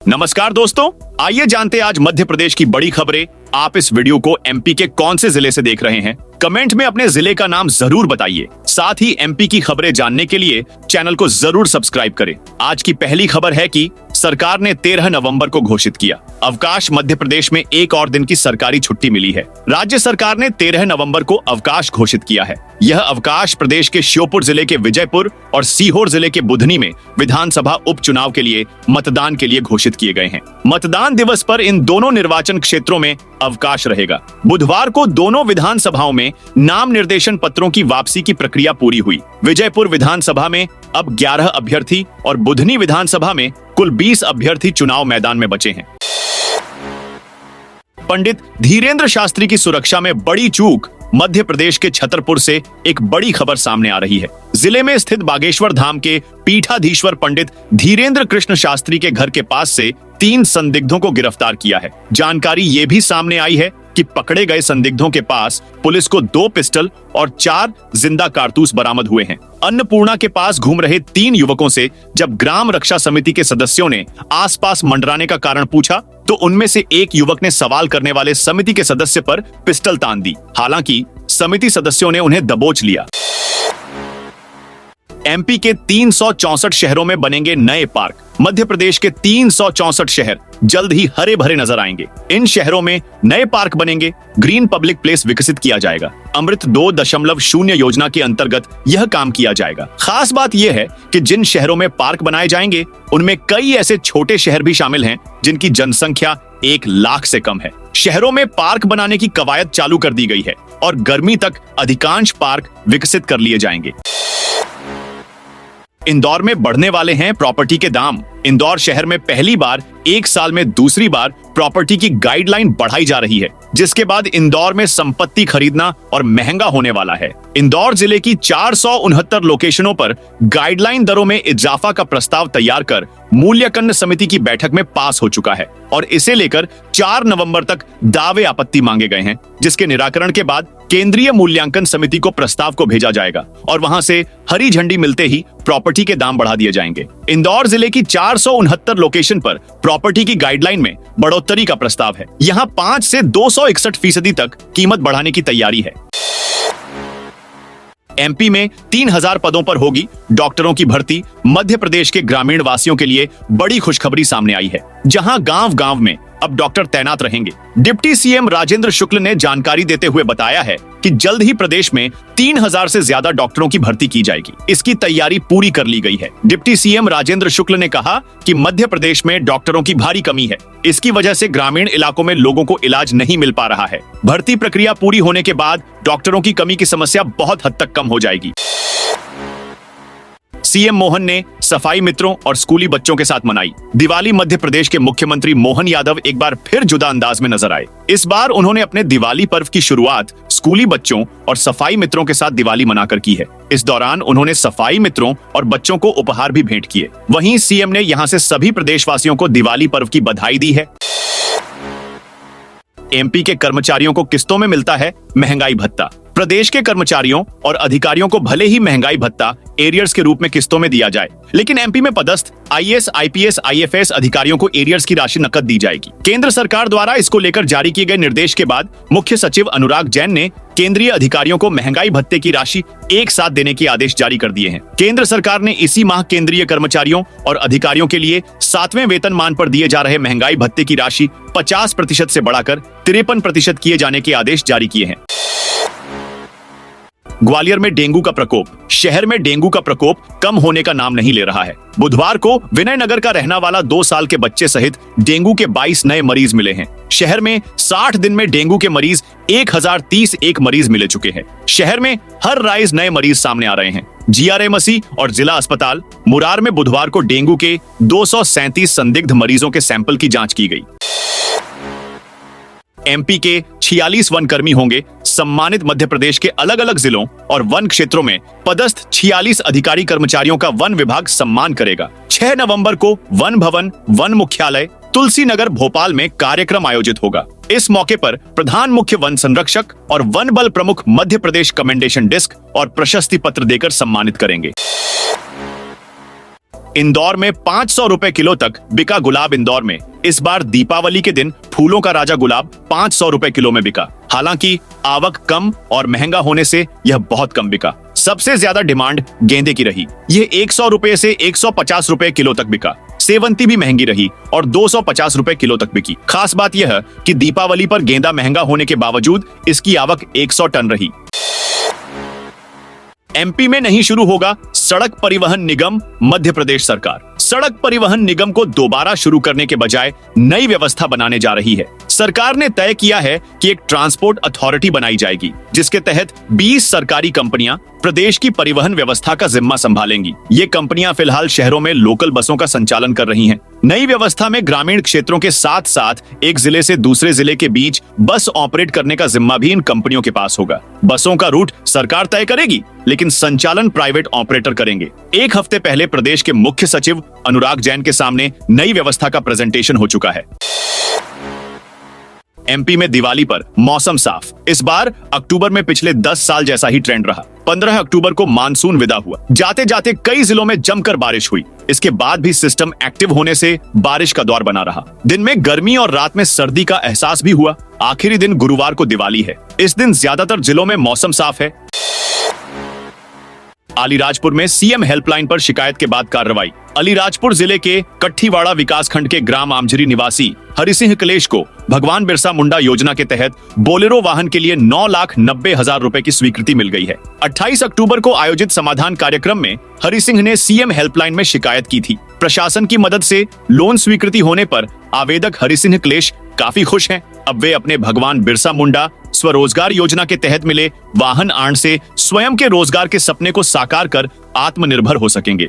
नमस्कार दोस्तों, आइए जानते हैं आज मध्य प्रदेश की बड़ी खबरें। आप इस वीडियो को एमपी के कौन से जिले से देख रहे हैं? कमेंट में अपने जिले का नाम जरूर बताइए। साथ ही एमपी की खबरें जानने के लिए चैनल को जरूर सब्सक्राइब करें। आज की पहली खबर है कि सरकार ने 13 नवंबर को घोषित किया अवकाश। मध्य प्रदेश में एक और दिन की सरकारी छुट्टी मिली है। राज्य सरकार ने 13 नवंबर को अवकाश घोषित किया है। यह अवकाश प्रदेश के श्योपुर जिले के विजयपुर और सीहोर जिले के बुधनी में विधानसभा उपचुनाव के लिए मतदान के लिए घोषित किए गए हैं। मतदान दिवस पर इन दोनों निर्वाचन क्षेत्रों में अवकाश रहेगा। बुधवार को दोनों विधानसभाओं में नाम निर्देशन पत्रों की वापसी की प्रक्रिया पूरी हुई। विजयपुर विधानसभा में अब 11 अभ्यर्थी और बुधनी विधानसभा में कुल 20 अभ्यर्थी चुनाव मैदान में बचे हैं। पंडित धीरेन्द्र शास्त्री की सुरक्षा में बड़ी चूक। मध्य प्रदेश के छतरपुर से एक बड़ी खबर सामने आ रही है। जिले में स्थित बागेश्वर धाम के पीठाधीश्वर पंडित धीरेन्द्र कृष्ण शास्त्री के घर के पास से 3 संदिग्धों को गिरफ्तार किया है। जानकारी ये भी सामने आई है कि पकड़े गए संदिग्धों के पास पुलिस को 2 पिस्टल और 4 जिंदा कारतूस बरामद हुए हैं। अन्नपूर्णा के पास घूम रहे 3 युवकों से जब ग्राम रक्षा समिति के सदस्यों ने आसपास मंडराने का कारण पूछा तो उनमें से एक युवक ने सवाल करने वाले समिति के सदस्य पर पिस्टल तान दी। हालांकि समिति सदस्यों ने उन्हें दबोच लिया। एमपी के 364 शहरों में बनेंगे नए पार्क। मध्य प्रदेश के 364 शहर जल्द ही हरे भरे नजर आएंगे। इन शहरों में नए पार्क बनेंगे। ग्रीन पब्लिक प्लेस विकसित किया जाएगा। अमृत 2.0 योजना के अंतर्गत यह काम किया जाएगा। खास बात यह है कि जिन शहरों में पार्क बनाए जाएंगे उनमें कई ऐसे छोटे शहर भी शामिल हैं जिनकी जनसंख्या 1 लाख से कम है। शहरों में पार्क बनाने की कवायद चालू कर दी गई है और गर्मी तक अधिकांश पार्क विकसित कर लिए जाएंगे। इंदौर में बढ़ने वाले हैं प्रॉपर्टी के दाम। इंदौर शहर में पहली बार 1 साल में दूसरी बार प्रॉपर्टी की गाइडलाइन बढ़ाई जा रही है, जिसके बाद इंदौर में संपत्ति खरीदना और महंगा होने वाला है। इंदौर जिले की 469 लोकेशनों पर गाइडलाइन दरों में इजाफा का प्रस्ताव तैयार कर मूल्यांकन समिति की बैठक में पास हो चुका है और इसे लेकर 4 नवंबर तक दावे आपत्ति मांगे गए हैं, जिसके निराकरण के बाद केंद्रीय मूल्यांकन समिति को प्रस्ताव को भेजा जाएगा और वहां से हरी झंडी मिलते ही प्रॉपर्टी के दाम बढ़ा दिए जाएंगे। इंदौर जिले की 469 लोकेशन पर प्रॉपर्टी की गाइडलाइन में बढ़ोतरी का प्रस्ताव है। यहां 5 से 261% तक कीमत बढ़ाने की तैयारी है। एमपी में 3000 पदों पर होगी डॉक्टरों की भर्ती। मध्य प्रदेश के ग्रामीण वासियों के लिए बड़ी खुशखबरी सामने आई है, जहां गांव-गांव में अब डॉक्टर तैनात रहेंगे। डिप्टी सीएम राजेंद्र शुक्ल ने जानकारी देते हुए बताया है कि जल्द ही प्रदेश में 3000 से ज्यादा डॉक्टरों की भर्ती की जाएगी। इसकी तैयारी पूरी कर ली गई है। डिप्टी सीएम राजेंद्र शुक्ल ने कहा कि मध्य प्रदेश में डॉक्टरों की भारी कमी है। इसकी वजह से ग्रामीण इलाकों में लोगों को इलाज नहीं मिल पा रहा है। भर्ती प्रक्रिया पूरी होने के बाद डॉक्टरों की कमी की समस्या बहुत हद तक कम हो जाएगी। सीएम मोहन ने सफाई मित्रों और स्कूली बच्चों के साथ मनाई दिवाली। मध्य प्रदेश के मुख्यमंत्री मोहन यादव एक बार फिर जुदा अंदाज में नजर आए। इस बार उन्होंने अपने दिवाली पर्व की शुरुआत स्कूली बच्चों और सफाई मित्रों के साथ दिवाली मनाकर की है। इस दौरान उन्होंने सफाई मित्रों और बच्चों को उपहार भी भेंट किए। वहीं सीएम ने यहां से सभी प्रदेशवासियों को दिवाली पर्व की बधाई दी है। एमपी के कर्मचारियों को किस्तों में मिलता है महंगाई भत्ता। प्रदेश के कर्मचारियों और अधिकारियों को भले ही महंगाई भत्ता एरियर्स के रूप में किस्तों में दिया जाए, लेकिन एमपी में पदस्थ आईएएस, आईपीएस, आईएफएस अधिकारियों को एरियर्स की राशि नकद दी जाएगी। केंद्र सरकार द्वारा इसको लेकर जारी किए गए निर्देश के बाद मुख्य सचिव अनुराग जैन ने केंद्रीय अधिकारियों को महंगाई भत्ते की राशि एक साथ देने के आदेश जारी कर दिए हैं। केंद्र सरकार ने इसी माह केंद्रीय कर्मचारियों और अधिकारियों के लिए 7वें वेतनमान पर दिए जा रहे महंगाई भत्ते की राशि 50% से बढ़ाकर 53% किए जाने के आदेश जारी किए हैं। ग्वालियर में डेंगू का प्रकोप। शहर में डेंगू का प्रकोप कम होने का नाम नहीं ले रहा है। बुधवार को विनयनगर का रहने वाला 2 साल के बच्चे सहित डेंगू के 22 नए मरीज मिले हैं। शहर में 60 दिन में डेंगू के मरीज 1031 मरीज मिले चुके हैं। शहर में हर राइज नए मरीज सामने आ रहे हैं। जीआरएमसी और जिला अस्पताल मुरार में बुधवार को डेंगू के 237 संदिग्ध मरीजों के सैंपल की जांच की गई। एमपी के 46 वन कर्मी होंगे सम्मानित। मध्य प्रदेश के अलग अलग जिलों और वन क्षेत्रों में पदस्थ 46 अधिकारी कर्मचारियों का वन विभाग सम्मान करेगा। 6 नवंबर को वन भवन, वन मुख्यालय, तुलसी नगर, भोपाल में कार्यक्रम आयोजित होगा। इस मौके पर प्रधान मुख्य वन संरक्षक और वन बल प्रमुख मध्य प्रदेश कमेंडेशन डिस्क और प्रशस्ति पत्र देकर सम्मानित करेंगे। इंदौर में 500 रुपए किलो तक बिका गुलाब। इंदौर में इस बार दीपावली के दिन फूलों का राजा गुलाब 500 रुपए किलो में बिका। हालांकि आवक कम और महंगा होने से यह बहुत कम बिका। सबसे ज्यादा डिमांड गेंदे की रही। यह 100 रुपए से 150 रुपए किलो तक बिका। सेवंती भी महंगी रही और 250 रुपए किलो तक बिकी। खास बात यह कि दीपावली पर गेंदा महंगा होने के बावजूद इसकी आवक 100 टन रही। एमपी में नहीं शुरू होगा सड़क परिवहन निगम। मध्य प्रदेश सरकार सड़क परिवहन निगम को दोबारा शुरू करने के बजाय नई व्यवस्था बनाने जा रही है। सरकार ने तय किया है कि एक ट्रांसपोर्ट अथॉरिटी बनाई जाएगी, जिसके तहत 20 सरकारी कंपनियां प्रदेश की परिवहन व्यवस्था का जिम्मा संभालेंगी। ये कंपनियां फिलहाल शहरों में लोकल बसों का संचालन कर रही हैं। नई व्यवस्था में ग्रामीण क्षेत्रों के साथ साथ एक जिले से दूसरे जिले के बीच बस ऑपरेट करने का जिम्मा भी इन कंपनियों के पास होगा। बसों का रूट सरकार तय करेगी, लेकिन संचालन प्राइवेट ऑपरेटर करेंगे। एक हफ्ते पहले प्रदेश के मुख्य सचिव अनुराग जैन के सामने नई व्यवस्था का प्रेजेंटेशन हो चुका है। एमपी में दिवाली पर मौसम साफ। इस बार अक्टूबर में पिछले 10 साल जैसा ही ट्रेंड रहा। 15 अक्टूबर को मानसून विदा हुआ। जाते जाते कई जिलों में जमकर बारिश हुई। इसके बाद भी सिस्टम एक्टिव होने से बारिश का दौर बना रहा। दिन में गर्मी और रात में सर्दी का एहसास भी हुआ। आखिरी दिन गुरुवार को दिवाली है। इस दिन ज्यादातर जिलों में मौसम साफ है। अलीराजपुर में सीएम हेल्पलाइन पर शिकायत के बाद कार्रवाई। अलीराजपुर जिले के कट्ठीवाड़ा विकासखंड के ग्राम आमझरी निवासी हरिसिंह कलेश को भगवान बिरसा मुंडा योजना के तहत बोलेरो वाहन के लिए 9,90,000 रुपए की स्वीकृति मिल गई है। 28 अक्टूबर को आयोजित समाधान कार्यक्रम में हरिसिंह ने सीएम हेल्पलाइन में शिकायत की थी। प्रशासन की मदद से लोन स्वीकृति होने पर आवेदक हरिसिंह कलेश काफी खुश हैं। अब वे अपने भगवान बिरसा मुंडा स्वरोजगार योजना के तहत मिले वाहन आण से स्वयं के रोजगार के सपने को साकार कर आत्मनिर्भर हो सकेंगे।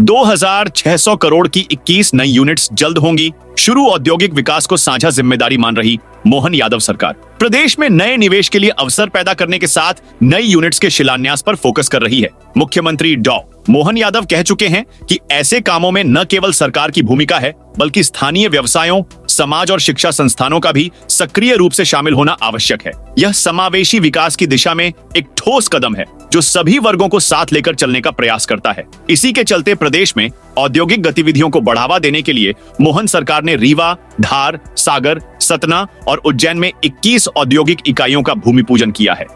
2,600 करोड़ की 21 नई यूनिट्स जल्द होंगी। शुरू औद्योगिक विकास को साझा जिम्मेदारी मान रही मोहन यादव सरकार प्रदेश में नए निवेश के लिए अवसर पैदा करने के साथ नई यूनिट्स के शिलान्यास पर फोकस कर रही है। मुख्यमंत्री डॉ मोहन यादव कह चुके हैं कि ऐसे कामों में न केवल सरकार की भूमिका है, बल्कि स्थानीय व्यवसायों, समाज और शिक्षा संस्थानों का भी सक्रिय रूप से शामिल होना आवश्यक है। यह समावेशी विकास की दिशा में एक ठोस कदम है, जो सभी वर्गों को साथ लेकर चलने का प्रयास करता है। इसी के चलते प्रदेश में औद्योगिक गतिविधियों को बढ़ावा देने के लिए मोहन सरकार ने रीवा, धार, सागर, सतना और उज्जैन में 21 औद्योगिक इकाइयों का भूमि पूजन किया है।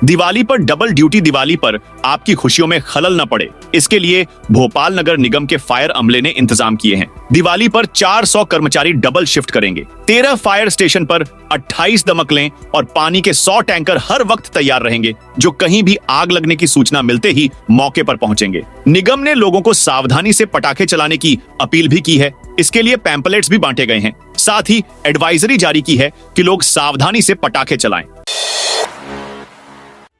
दिवाली पर डबल ड्यूटी। दिवाली पर आपकी खुशियों में खलल न पड़े, इसके लिए भोपाल नगर निगम के फायर अमले ने इंतजाम किए हैं। दिवाली पर 400 कर्मचारी डबल शिफ्ट करेंगे। 13 फायर स्टेशन पर 28 दमकलें और पानी के 100 टैंकर हर वक्त तैयार रहेंगे, जो कहीं भी आग लगने की सूचना मिलते ही मौके पर पहुंचेंगे। निगम ने लोगों को सावधानी से पटाखे चलाने की अपील भी की है। इसके लिए पैम्पलेट्स भी बांटे गए हैं। साथ ही एडवाइजरी जारी की है कि लोग सावधानी से पटाखे चलाएं।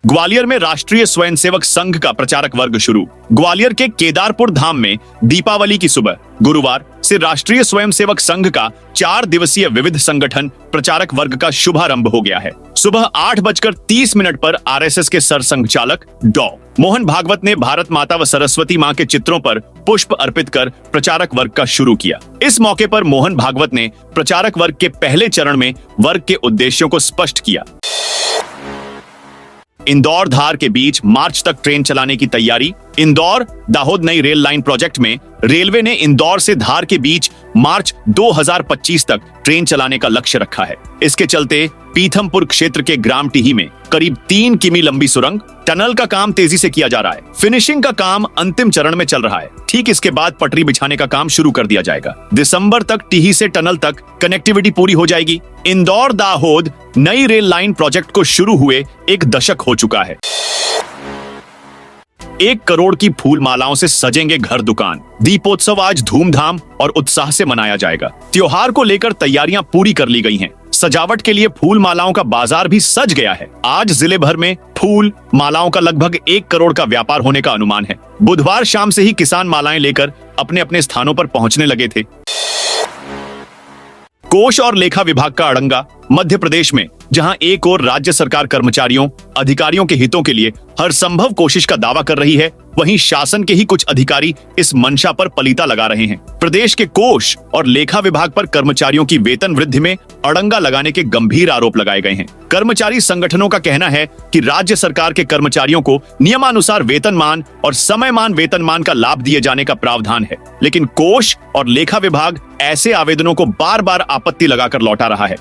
ग्वालियर में राष्ट्रीय स्वयंसेवक संघ का प्रचारक वर्ग शुरू। ग्वालियर के केदारपुर धाम में दीपावली की सुबह गुरुवार से राष्ट्रीय स्वयंसेवक संघ का 4 दिवसीय विविध संगठन प्रचारक वर्ग का शुभारंभ हो गया है। सुबह 8:30 पर आरएसएस के सरसंघ चालक डॉ मोहन भागवत ने भारत माता व सरस्वती मां के चित्रों पर पुष्प अर्पित कर प्रचारक वर्ग का शुरू किया। इस मौके पर मोहन भागवत ने प्रचारक वर्ग के पहले चरण में वर्ग के उद्देश्यों को स्पष्ट किया। इंदौर धार के बीच मार्च तक ट्रेन चलाने की तैयारी। इंदौर दाहोद नई रेल लाइन प्रोजेक्ट में रेलवे ने इंदौर से धार के बीच मार्च 2025 तक ट्रेन चलाने का लक्ष्य रखा है। इसके चलते पीथमपुर क्षेत्र के ग्राम टीही में करीब 3 किमी लंबी सुरंग टनल का काम तेजी से किया जा रहा है। फिनिशिंग का काम अंतिम चरण में चल रहा है। ठीक इसके बाद पटरी बिछाने का काम शुरू कर दिया जाएगा। दिसंबर तक टीही से टनल तक कनेक्टिविटी पूरी हो जाएगी। इंदौर दाहोद नई रेल लाइन प्रोजेक्ट को शुरू हुए 1 दशक हो चुका है। 1 करोड़ की फूल मालाओं से सजेंगे घर दुकान। दीपोत्सव आज धूमधाम और उत्साह से मनाया जाएगा। त्योहार को लेकर तैयारियां पूरी कर ली गई हैं। सजावट के लिए फूल मालाओं का बाजार भी सज गया है। आज जिले भर में फूल मालाओं का लगभग 1 करोड़ का व्यापार होने का अनुमान है। बुधवार शाम से ही किसान मालाएं लेकर अपने अपने स्थानों पर पहुंचने लगे थे। कोष और लेखा विभाग का अड़ंगा। मध्य प्रदेश में जहां एक और राज्य सरकार कर्मचारियों अधिकारियों के हितों के लिए हर संभव कोशिश का दावा कर रही है, वहीं शासन के ही कुछ अधिकारी इस मंशा पर पलीता लगा रहे हैं। प्रदेश के कोष और लेखा विभाग पर कर्मचारियों की वेतन वृद्धि में अड़ंगा लगाने के गंभीर आरोप लगाए गए हैं। कर्मचारी संगठनों का कहना है कि राज्य सरकार के कर्मचारियों को नियमानुसार वेतनमान और समयमान वेतनमान का लाभ दिए जाने का प्रावधान है, लेकिन कोष और लेखा विभाग ऐसे आवेदनों को बार बार आपत्ति लगाकर लौटा रहा है।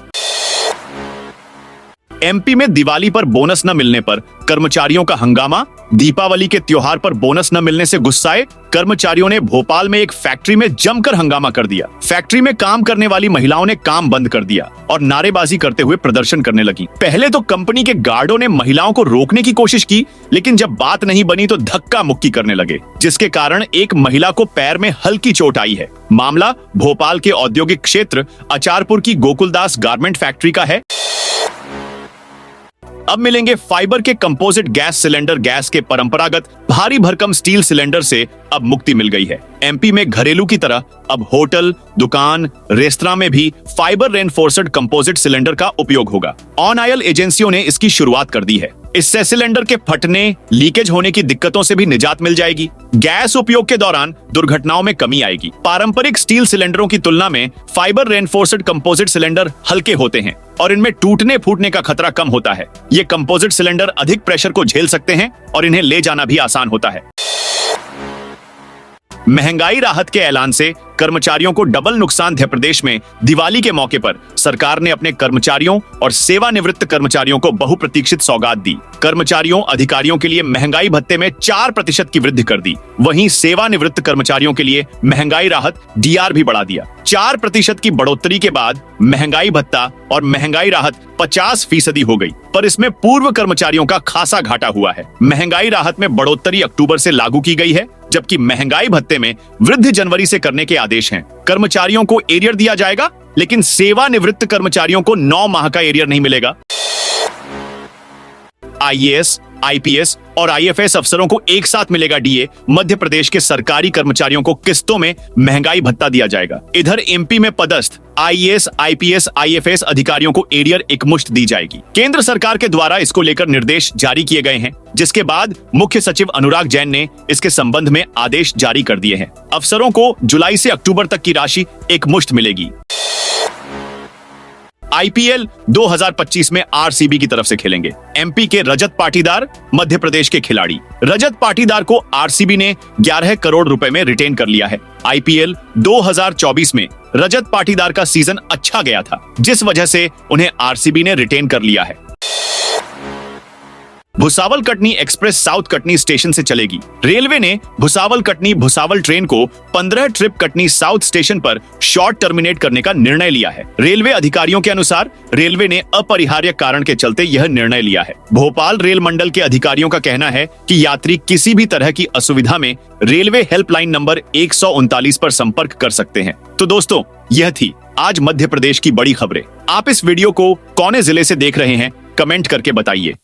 एमपी में दिवाली पर बोनस न मिलने पर कर्मचारियों का हंगामा। दीपावली के त्योहार पर बोनस न मिलने से गुस्साए कर्मचारियों ने भोपाल में एक फैक्ट्री में जमकर हंगामा कर दिया। फैक्ट्री में काम करने वाली महिलाओं ने काम बंद कर दिया और नारेबाजी करते हुए प्रदर्शन करने लगी। पहले तो कंपनी के गार्डों ने महिलाओं को रोकने की कोशिश की, लेकिन जब बात नहीं बनी तो धक्का मुक्की करने लगे, जिसके कारण एक महिला को पैर में हल्की चोट आई है। मामला भोपाल के औद्योगिक क्षेत्र अचारपुर की गोकुलदास गारमेंट फैक्ट्री का है। अब मिलेंगे फाइबर के कंपोजिट गैस सिलेंडर। गैस के परंपरागत भारी भरकम स्टील सिलेंडर से अब मुक्ति मिल गई है। एमपी में घरेलू की तरह अब होटल, दुकान, रेस्तरां में भी फाइबर रेनफोर्स्ड कंपोजिट सिलेंडर का उपयोग होगा। ऑन ऑयल एजेंसियों ने इसकी शुरुआत कर दी है। इससे सिलेंडर के फटने, लीकेज होने की दिक्कतों से भी निजात मिल जाएगी। गैस उपयोग के दौरान दुर्घटनाओं में कमी आएगी। पारंपरिक स्टील सिलेंडरों की तुलना में फाइबर रेनफोर्स्ड कंपोजिट सिलेंडर हल्के होते हैं और इनमें टूटने फूटने का खतरा कम होता है। ये कंपोजिट सिलेंडर अधिक प्रेशर को झेल सकते हैं और इन्हें ले जाना भी आसान होता है। महंगाई राहत के ऐलान से कर्मचारियों को डबल नुकसान। मध्य प्रदेश में दिवाली के मौके पर सरकार ने अपने कर्मचारियों और सेवानिवृत्त कर्मचारियों को बहुप्रतीक्षित सौगात दी। कर्मचारियों अधिकारियों के लिए महंगाई भत्ते में 4% की वृद्धि कर दी। वहीं सेवानिवृत्त कर्मचारियों के लिए महंगाई राहत डीआर भी बढ़ा दिया। 4% की बढ़ोतरी के बाद महंगाई भत्ता और महंगाई राहत 50% हो गई, पर इसमें पूर्व कर्मचारियों का खासा घाटा हुआ है। महंगाई राहत में बढ़ोतरी अक्टूबर से लागू की गई है, जबकि महंगाई भत्ते में वृद्धि जनवरी से करने के आदेश हैं। कर्मचारियों को एरियर दिया जाएगा, लेकिन सेवानिवृत्त कर्मचारियों को 9 माह का एरियर नहीं मिलेगा। आईएएस, आईपीएस और आईएफएस अफसरों को एक साथ मिलेगा डीए। मध्य प्रदेश के सरकारी कर्मचारियों को किस्तों में महंगाई भत्ता दिया जाएगा। इधर एमपी में पदस्थ आईएएस, आईपीएस, आईएफएस अधिकारियों को एरियर एकमुश्त दी जाएगी। केंद्र सरकार के द्वारा इसको लेकर निर्देश जारी किए गए हैं, जिसके बाद मुख्य सचिव अनुराग जैन ने इसके संबंध में आदेश जारी कर दिए हैं। अफसरों को जुलाई से अक्टूबर तक की राशि एकमुश्त मिलेगी। आईपीएल 2025 में आरसीबी की तरफ से खेलेंगे एमपी के रजत पाटीदार, मध्य प्रदेश के खिलाड़ी। रजत पाटीदार को आरसीबी ने 11 करोड़ रुपए में रिटेन कर लिया है। आईपीएल 2024 में रजत पाटीदार का सीजन अच्छा गया था, जिस वजह से उन्हें आरसीबी ने रिटेन कर लिया है। Bhusawal Katni express south Katni station से चलेगी। रेलवे ने भुसावल कटनी भुसावल ट्रेन को 15 ट्रिप कटनी साउथ स्टेशन पर शॉर्ट टर्मिनेट करने का निर्णय लिया है। रेलवे अधिकारियों के अनुसार रेलवे ने अपरिहार्य कारण के चलते यह निर्णय लिया है। भोपाल रेल मंडल के अधिकारियों का कहना है कि यात्री किसी भी तरह की असुविधा में रेलवे हेल्पलाइन नंबर 139 पर संपर्क कर सकते हैं। तो दोस्तों, यह थी आज मध्य प्रदेश की बड़ी खबरें। आप इस वीडियो को कौन जिले से देख रहे हैं, कमेंट करके बताइए।